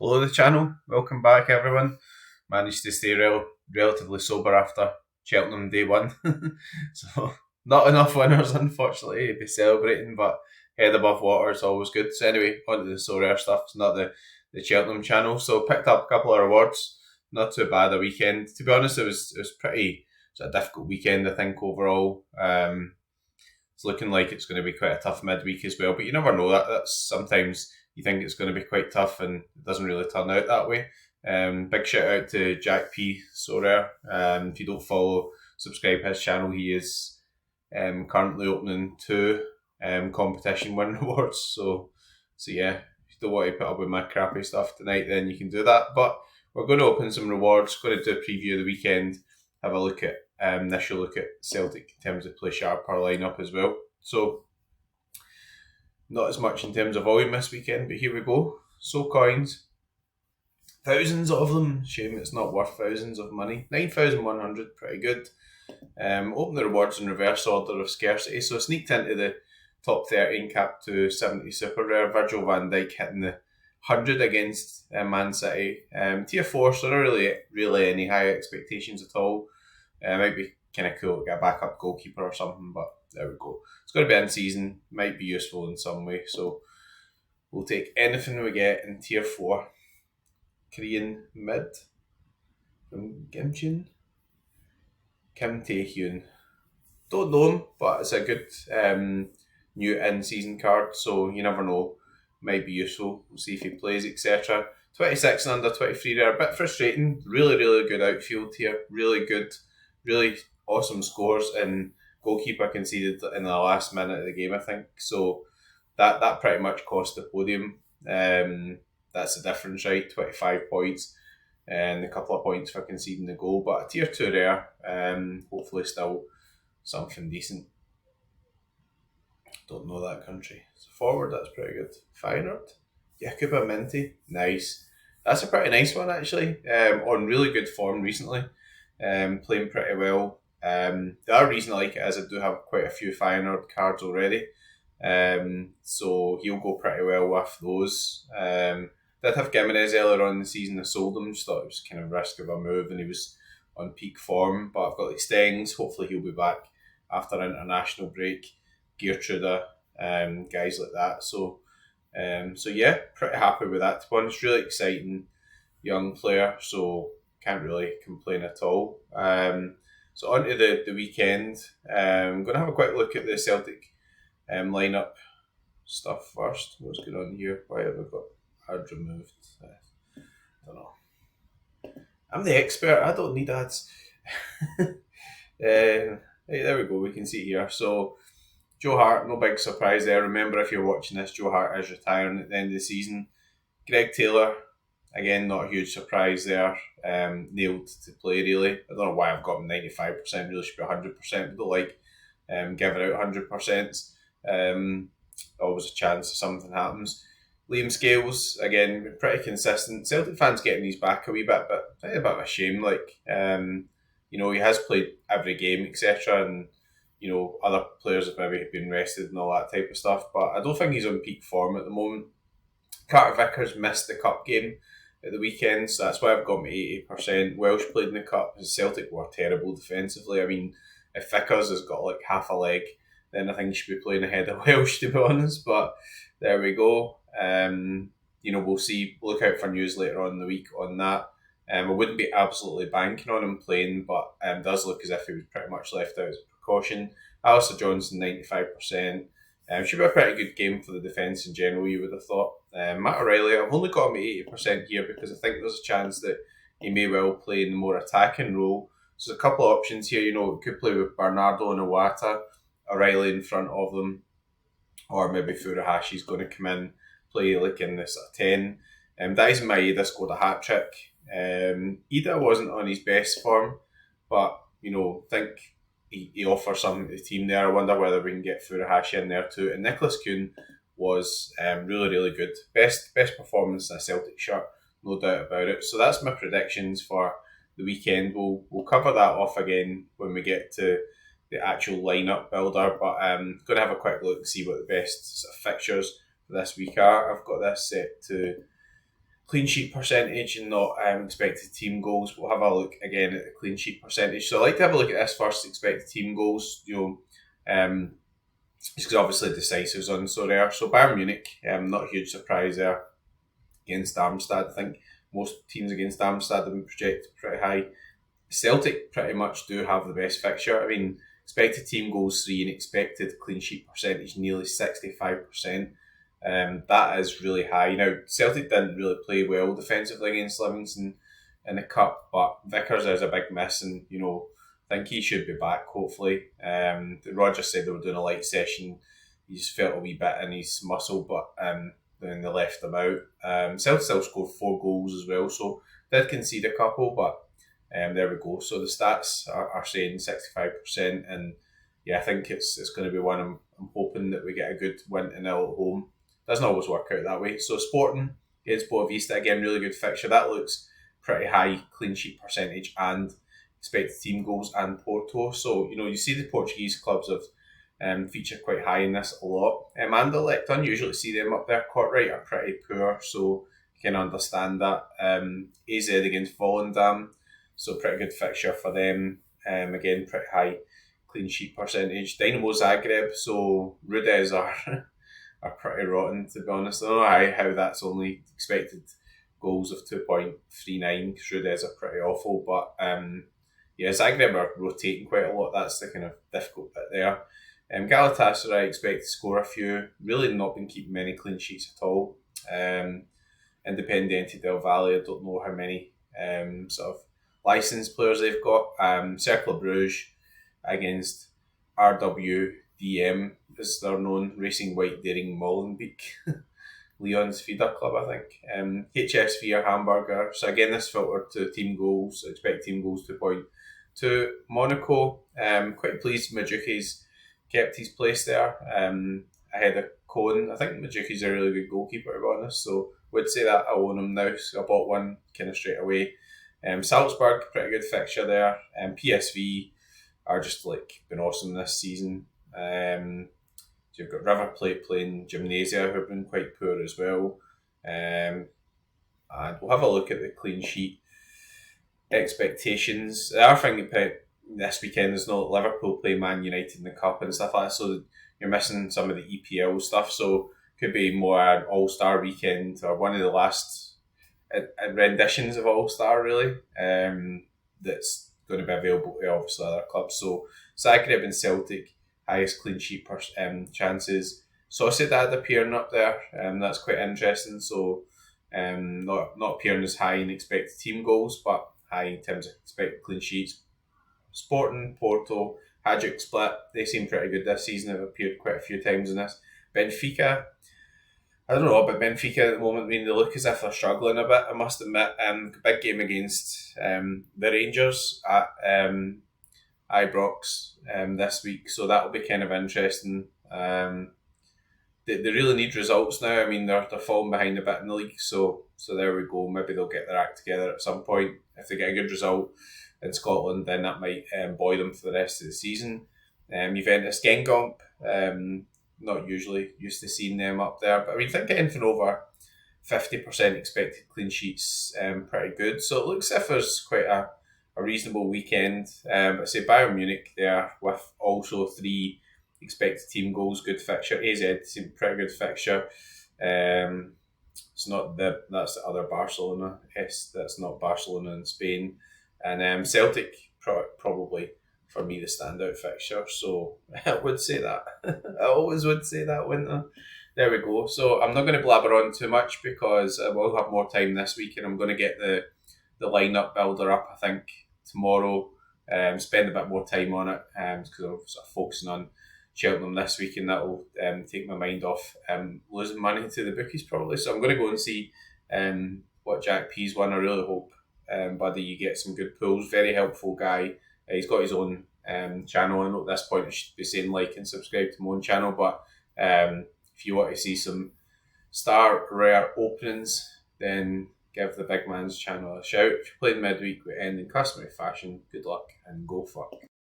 Hello, the channel. Welcome back, everyone. Managed to stay relatively sober after Cheltenham day one. So, not enough winners, unfortunately, to be celebrating, but head above water is always good. So, anyway, on to the Sorare stuff. It's not the Cheltenham channel. So, picked up a couple of awards. Not too bad a weekend. To be honest, it was pretty sort of difficult weekend, I think, overall. It's looking like it's going to be quite a tough midweek as well, but you never know. That's sometimes you think it's going to be quite tough and it doesn't really turn out that way. Big shout out to Jack P. Sorare. If you don't follow, subscribe his channel. He is currently opening two competition win awards. So yeah, if you don't want to put up with my crappy stuff tonight, then you can do that. But we're going to open some rewards. Going to do a preview of the weekend. Have a look at initial look at Celtic in terms of play sharper lineup as well. So not as much in terms of volume this weekend, but here we go. So coins, thousands of them. Shame it's not worth thousands of money. 9,100, pretty good. Open the rewards in reverse order of scarcity. So sneaked into the top 13, cap to 70 super rare. Virgil van Dijk hitting the 100 against Man City. Tier 4, so not really any high expectations at all. Might be kind of cool to get a backup goalkeeper or something, but there we go. It's going to be in season, might be useful in some way, so we'll take anything we get in tier 4. Korean mid from Gimchun. Kim Tae-hyun. Don't know him, but it's a good new in-season card, so you never know. Might be useful. We'll see if he plays, etc. 26 and under 23 there. A bit frustrating. Really, really good outfield here. Really good. Really awesome scores, and goalkeeper conceded in the last minute of the game, I think. So that pretty much cost the podium. That's the difference, right? 25 points and a couple of points for conceding the goal. But a tier 2 there. Hopefully still something decent. Don't know that country. So forward, that's pretty good. Feyenoord. Yakuba Minty. Nice. That's a pretty nice one, actually. On really good form recently. Playing pretty well. The other reason I like it is I do have quite a few Feyenoord cards already. So he'll go pretty well with those. Did have Gimenez earlier on in the season. I sold him. Just thought it was kind of risk of a move, and he was on peak form. But I've got like Stengs. Hopefully he'll be back after an international break. Geertruida, guys like that. So yeah, pretty happy with that. To be honest, really exciting young player. So can't really complain at all. So on to the weekend. I'm going to have a quick look at the Celtic lineup stuff first. What's going on here? Why have I got ads removed? I don't know. I'm the expert. I don't need ads. Hey, there we go. We can see here. So Joe Hart, no big surprise there. Remember, if you're watching this, Joe Hart is retiring at the end of the season. Greg Taylor, again, not a huge surprise there. Nailed to play, really. I don't know why I've got him 95%, really should be 100%. Don't like giving out 100%. Always a chance something happens. Liam Scales, again, pretty consistent. Celtic fans getting these back a wee bit, but I think a bit of a shame. He has played every game, etc. And, other players have maybe been rested and all that type of stuff. But I don't think he's on peak form at the moment. Carter Vickers missed the cup game at the weekend, so that's why I've got my 80%. Welsh played in the cup. Celtic were terrible defensively. I mean, if Vickers has got like half a leg, then I think he should be playing ahead of Welsh, to be honest. But there we go. We'll see. Look out for news later on in the week on that. I wouldn't be absolutely banking on him playing, but it does look as if he was pretty much left out as a precaution. Alistair Johnson, 95%. Should be a pretty good game for the defence in general, you would have thought. Matt O'Reilly, I've only got him at 80% here because I think there's a chance that he may well play in the more attacking role. So there's a couple of options here. Could play with Bernardo and Iwata, O'Reilly in front of them, or maybe Furuhashi's going to come in, play like in this 10. Daisen Maeda scored a hat-trick. Ida wasn't on his best form, but, think he offers something to the team there. I wonder whether we can get Furuhashi in there too. And Nicholas Kuhn was really, really good. Best performance in a Celtic shirt, no doubt about it. So that's my predictions for the weekend. We'll cover that off again when we get to the actual lineup builder, but I'm going to have a quick look and see what the best sort of fixtures for this week are. I've got this set to clean sheet percentage and not expected team goals. We'll have a look again at the clean sheet percentage. So I like to have a look at this first, expected team goals. Just because obviously decisives on Sorare. So Bayern Munich, not a huge surprise there against Darmstadt. I think most teams against Darmstadt have been projected pretty high. Celtic pretty much do have the best fixture. I mean, expected team goals 3 and expected clean sheet percentage nearly 65%. That is really high. Now, Celtic didn't really play well defensively against Livingston in the Cup, but Vickers is a big miss, and I think he should be back, hopefully. Roger said they were doing a light session. He just felt a wee bit in his muscle, but then they left him out. Celtic still scored 4 goals as well, so did concede a couple, but there we go. So the stats are saying 65%, and yeah, I think it's going to be one I'm hoping that we get a good win to 0 at home. Doesn't always work out that way. So Sporting against Boavista, again, really good fixture. That looks pretty high clean sheet percentage and expected team goals, and Porto. So, you see the Portuguese clubs have featured quite high in this a lot. Anderlecht, unusually see them up there. Kortrijk are pretty poor, so you can understand that. AZ against Volendam, so pretty good fixture for them. Again, pretty high clean sheet percentage. Dynamo Zagreb, so Rudez are are pretty rotten, to be honest. I don't know how that's only expected goals of 2.39, because Rudez are pretty awful, but yeah, Zagreb are rotating quite a lot. That's the kind of difficult bit there. Galatasaray, I expect to score a few. Really not been keeping many clean sheets at all. Independiente del Valle, I don't know how many sort of licensed players they've got. Cercle Bruges against RWDM, as they're known, Racing White Daring Molenbeek. Lyon's feeder club, I think. HSV are Hamburger. So again, this filtered to team goals. I expect team goals 2.2. Monaco, quite pleased Mandzuki's kept his place there ahead of Cohen. I think Mandzuki's a really good goalkeeper, to be honest. So would say that I own him now. So I bought one kind of straight away. Salzburg, pretty good fixture there. PSV are just been awesome this season. So you've got River Plate playing Gymnasia, who've been quite poor as well. And we'll have a look at the clean sheet expectations. The other thing about this weekend is not Liverpool play Man United in the Cup and stuff like that, so you're missing some of the EPL stuff. So could be more an All-Star weekend or one of the last renditions of All-Star, really. That's going to be available to obviously other clubs. So Zagreb and Celtic, highest clean sheet chances. Sociedad appearing up there, that's quite interesting. So not appearing as high in expected team goals, but high in terms of expected clean sheets. Sporting, Porto, Hajduk Split, they seem pretty good this season. They've appeared quite a few times in this. Benfica, I don't know about Benfica at the moment. I mean, they look as if they're struggling a bit, I must admit. Big game against the Rangers at Ibrox this week, so that'll be kind of interesting. They really need results now. I mean, they're falling behind a bit in the league, so there we go. Maybe they'll get their act together at some point. If they get a good result in Scotland, then that might buoy them for the rest of the season. Juventus Genk, not usually used to seeing them up there, but I mean, think anything over 50% expected clean sheets, pretty good. So it looks as if there's quite a reasonable weekend. I say Bayern Munich there with also 3 expected team goals, good fixture. AZ, pretty good fixture. It's not that's the other Barcelona. That's not Barcelona in Spain. And Celtic, probably for me the standout fixture. So I would say that. I always would say that, wouldn't I? There we go. So I'm not going to blabber on too much because we'll have more time this week, and I'm going to get the lineup builder up, I think, tomorrow. Spend a bit more time on it because I'm sort of focusing on Cheltenham this week, and that will take my mind off losing money to the bookies probably. So I'm going to go and see what Jack P's won. I really hope, buddy, you get some good pulls. Very helpful guy. He's got his own channel. I know at this point I should be saying like and subscribe to my own channel, but if you want to see some star rare openings, then give the big man's channel a shout. If you're playing midweek with end in customary fashion, good luck and go for it.